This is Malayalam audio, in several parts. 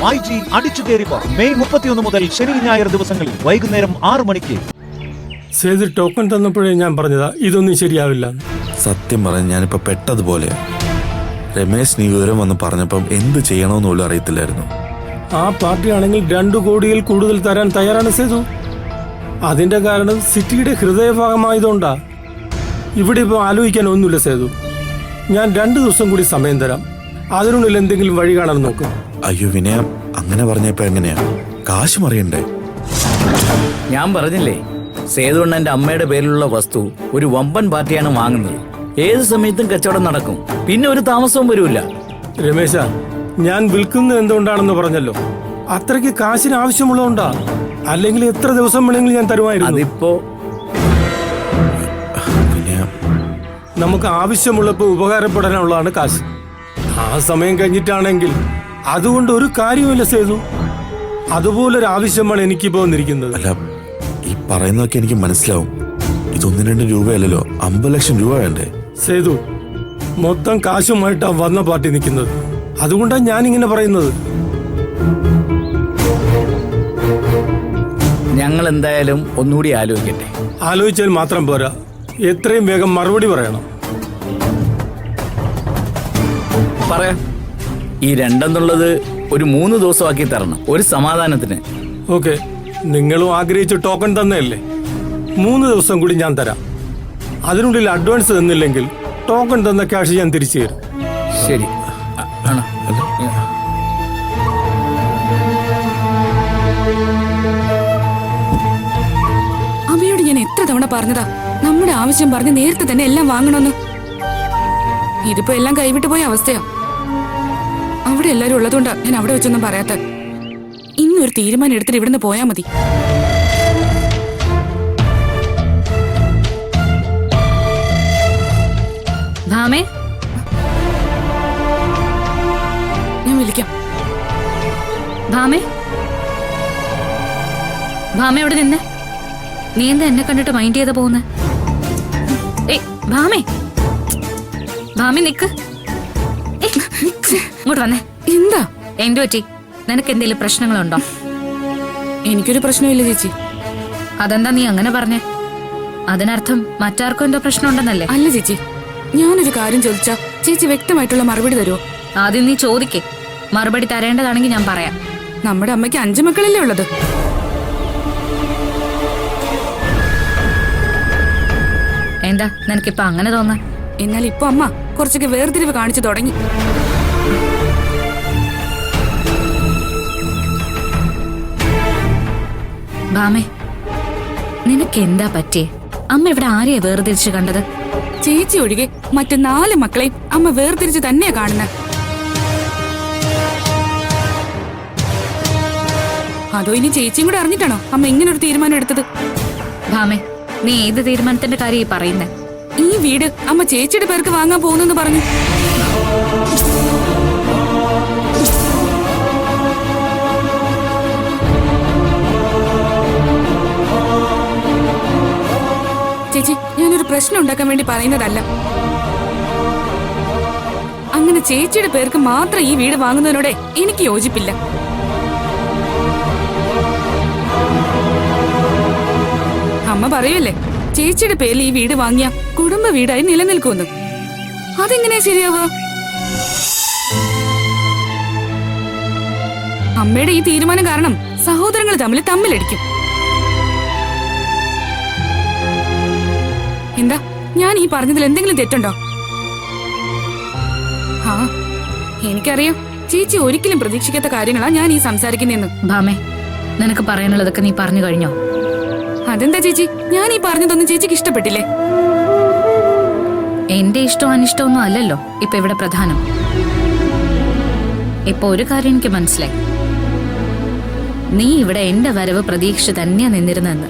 മൈജി അടിച്ചു കയറിപ്പോ മെയ് 31 മുതൽ ശനി ഞായർ ദിവസങ്ങളിൽ വൈകുന്നേരം 6 മണിക്ക്. സേതു ടോക്കൺ തന്നപ്പോഴേ ഞാൻ പറഞ്ഞതാ ഇതൊന്നും ശരിയാവില്ല. സത്യം പറഞ്ഞ ഞാനിപ്പോ പെട്ടതുപോലെ. രമേശ് നീ വിവരം വന്ന് പറഞ്ഞപ്പം എന്ത് ചെയ്യണമെന്ന് പോലും അറിയത്തില്ലായിരുന്നു. ആ പാർട്ടിയാണെങ്കിൽ 2 കോടിയിൽ കൂടുതൽ തരാൻ തയ്യാറാണ് സേതു. അതിന്റെ കാരണം സിറ്റിയുടെ ഹൃദയഭാഗമായതുകൊണ്ടാ. ഇവിടെ ഇപ്പോൾ ആലോചിക്കാൻ ഒന്നുമില്ല സേതു. ഞാൻ 2 ദിവസം കൂടി സമയം തരാം. അതിനുള്ളിൽ എന്തെങ്കിലും വഴി കാണാൻ നോക്കും. അയ്യോ വിനയ, അങ്ങനെ പറഞ്ഞപ്പോ എങ്ങനെയാ? കാശ് മറിയണ്ടേ? ഞാൻ പറഞ്ഞില്ലേ, സേതുണ്ണന്റെ അമ്മയുടെ പേരിലുള്ള വസ്തു ഒരു വമ്പൻ പാർട്ടിയാണ് വാങ്ങുന്നത്. ഏത് സമയത്തും കച്ചവടം നടക്കും, പിന്നെ ഒരു താമസവും വരൂല. രമേശ, ഞാൻ വിൽക്കുന്നത് എന്തുകൊണ്ടാണെന്ന് പറഞ്ഞല്ലോ. അത്രയ്ക്ക് കാശിന് ആവശ്യമുള്ളതുകൊണ്ടാ. അല്ലെങ്കിൽ എത്ര ദിവസം വേണമെങ്കിലും ഞാൻ തരുമായിരുന്നു. അതിപ്പോ നമുക്ക് ആവശ്യമുള്ളപ്പോ ഉപകാരപ്പെടാനുള്ളതാണ് കാശ്. ആ സമയം കഴിഞ്ഞിട്ടാണെങ്കിൽ അതുകൊണ്ട് ഒരു കാര്യമില്ല സേതു. അതുപോലൊരു ആവശ്യമാണ് എനിക്കിപ്പോ വന്നിരിക്കുന്നത്. അല്ല, ഈ പറയുന്നതൊക്കെ എനിക്ക് മനസ്സിലാവും. ഇത് 1-2 രൂപയല്ലല്ലോ, 50 ലക്ഷം രൂപ വേണ്ടേ? സേതു, മൊത്തം കാശുമായിട്ടാ വന്ന പാർട്ടി നിൽക്കുന്നത്. അതുകൊണ്ടാണ് ഞാൻ ഇങ്ങനെ പറയുന്നത്. ഞങ്ങൾ എന്തായാലും ഒന്നുകൂടി ആലോചിക്കട്ടെ. ആലോചിച്ചാൽ മാത്രം പോരാ, എത്രയും വേഗം മറുപടി പറയണം. പറയാം. ഈ 2 എന്നുള്ളത് ഒരു 3 ദിവസമാക്കി തരണം, ഒരു സമാധാനത്തിന്. ഓക്കെ, നിങ്ങളും ആഗ്രഹിച്ച ടോക്കൺ തന്നെയല്ലേ? 3 ദിവസം കൂടി ഞാൻ തരാം. അതിനുള്ളിൽ അഡ്വാൻസ് തന്നില്ലെങ്കിൽ ടോക്കൺ തന്ന ക്യാഷ് ഞാൻ തിരിച്ചു തരും. ശരി. അമ്മയോട് ഞാൻ എത്ര തവണ പറഞ്ഞതാ നമ്മുടെ ആവശ്യം പറഞ്ഞ് നേരത്തെ തന്നെ എല്ലാം വാങ്ങണമെന്ന്. ഇതിപ്പോ എല്ലാം കൈവിട്ടു പോയ അവസ്ഥയാ. അവിടെ എല്ലാരും ഉള്ളതുകൊണ്ടാ ഞാൻ അവിടെ വെച്ചൊന്നും പറയാത്ത. ഇന്നൊരു തീരുമാനം എടുത്തിട്ട് ഇവിടുന്ന് പോയാ മതി. ഭാമേ, ഞാൻ വിളിക്കാം. ഭാമേ, ഭാമ എവിടെ നിന്നെ? നീ എന്താ എന്നെ കണ്ടിട്ട് മൈൻഡ് ചെയ്താ പോകുന്നെ? ഏയ് ഭാമേ, ഭാമി നിക്ക്. ഇങ്ങോട്ട് വന്നേ. എന്താ? എന്തു പറ്റി? നിനക്ക് എന്തെങ്കിലും പ്രശ്നങ്ങളുണ്ടോ? എനിക്കൊരു പ്രശ്നമില്ല ചേച്ചി. അതെന്താ നീ അങ്ങനെ പറഞ്ഞേ? അതിനർത്ഥം മറ്റാർക്കും എന്തോ പ്രശ്നം ഉണ്ടെന്നല്ലേ? അല്ല ചേച്ചി, ഞാനൊരു കാര്യം ചോദിച്ചാ ചേച്ചി വ്യക്തമായിട്ടുള്ള മറുപടി തരുമോ? ആദ്യം നീ ചോദിക്കേ. മറുപടി തരേണ്ടതാണെങ്കിൽ ഞാൻ പറയാം. നമ്മുടെ അമ്മയ്ക്ക് 5 മക്കളല്ലേ ഉള്ളത്. എന്താ നിനക്കിപ്പോ അങ്ങനെ തോന്നാൻ? എന്നാൽ ഇപ്പൊ അമ്മ കുറച്ചൊക്കെ വേർതിരിവ് കാണിച്ചു തുടങ്ങി. ഭാമേ, നിനക്ക് എന്താ പറ്റിയേ? അമ്മ ഇവിടെ ആരെയാ വേർതിരിച്ച് കണ്ടത്? ചേച്ചി ഒഴികെ മറ്റു 4 മക്കളെയും അമ്മ വേർതിരിച്ച് തന്നെയാ കാണുന്നത്. അതോ ഇനി ചേച്ചിയും കൂടെ അറിഞ്ഞിട്ടാണോ അമ്മ ഇങ്ങനൊരു തീരുമാനം എടുത്തത്? ഭാമേ, നീ ഏത് തീരുമാനത്തിന്റെ കാര്യം പറയുന്നേ? ഈ വീട് അമ്മ ചേച്ചിയുടെ പേർക്ക് വാങ്ങാൻ പോകുന്നെന്ന് പറഞ്ഞു. ചേച്ചി, ഞാനൊരു പ്രശ്നം ഉണ്ടാക്കാൻ വേണ്ടി പറയുന്നതല്ല. അങ്ങനെ ചേച്ചിയുടെ പേർക്ക് മാത്രം ഈ വീട് വാങ്ങുന്നതിനോടെ എനിക്ക് യോജിപ്പില്ല. അമ്മ പറയല്ലേ, ചേച്ചിയുടെ പേരിൽ ഈ വീട് വാങ്ങിയ കുടുംബ വീടായി നിലനിൽക്കുമെന്ന്. അതെങ്ങനെയാ ശരിയാവുക? അമ്മയുടെ ഈ തീരുമാനം കാരണം സഹോദരങ്ങൾ തമ്മിലടിക്കും. എന്താ, ഞാൻ ഈ പറഞ്ഞതിൽ എന്തെങ്കിലും തെറ്റുണ്ടോ? ആ, എനിക്കറിയാം ചേച്ചി ഒരിക്കലും പ്രതീക്ഷിക്കാത്ത കാര്യങ്ങളാ ഞാൻ ഈ സംസാരിക്കുന്നതെന്ന്. ഭാമേ, നിനക്ക് പറയാനുള്ളതൊക്കെ നീ പറഞ്ഞു കഴിഞ്ഞോ? അതെന്താ ചേച്ചി, ഞാൻ ഈ പറഞ്ഞതൊന്നും ചേച്ചിക്ക് ഇഷ്ടപ്പെട്ടില്ലേ? എന്റെ ഇഷ്ടവും അനിഷ്ടമൊന്നും അല്ലല്ലോ ഇപ്പൊ ഇവിടെ പ്രധാനം. ഇപ്പൊ ഒരു കാര്യം എനിക്ക് മനസ്സിലായി. നീ ഇവിടെ എന്റെ വരവ് പ്രതീക്ഷ തന്നെയാ നിന്നിരുന്നെന്ന്.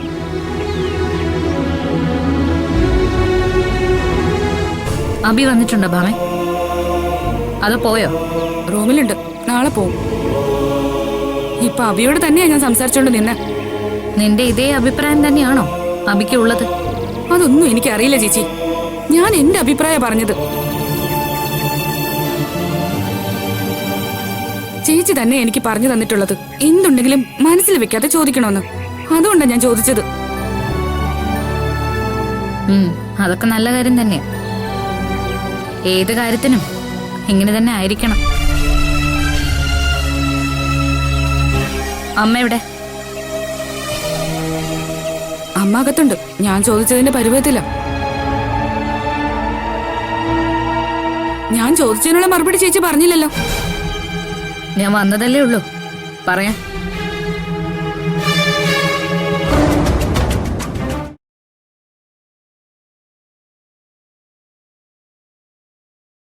അബി വന്നിട്ടുണ്ടോ ഭാമേ? അത് പോയോ? റൂമിലുണ്ട്, നാളെ പോവും. ഇപ്പൊ അബിയോട് തന്നെയാ ഞാൻ സംസാരിച്ചോണ്ട് നിന്നെ. നിന്റെ ഇതേ അഭിപ്രായം തന്നെയാണോ അബിക്കുള്ളത്? അതൊന്നും എനിക്കറിയില്ല ചേച്ചി. ഞാൻ എന്റെ അഭിപ്രായം പറഞ്ഞത്. ചേച്ചി തന്നെ എനിക്ക് പറഞ്ഞു തന്നിട്ടുള്ളത് എന്തുണ്ടെങ്കിലും മനസ്സിൽ വെക്കാതെ ചോദിക്കണമെന്ന്. അതുകൊണ്ടാണ് ഞാൻ ചോദിച്ചത്. അതൊക്കെ നല്ല കാര്യം തന്നെയാ. ഏത് കാര്യത്തിനും ഇങ്ങനെ തന്നെ ആയിരിക്കണം. അമ്മ എവിടെ? അമ്മ അകത്തുണ്ട്. ഞാൻ ചോദിച്ചതിന്റെ പരുവത്തില്ല. ഞാൻ ചോദിച്ചതിനുള്ള മറുപടി ചേച്ചി പറഞ്ഞില്ലല്ലോ. ഞാൻ വന്നതല്ലേ ഉള്ളൂ, പറയാം.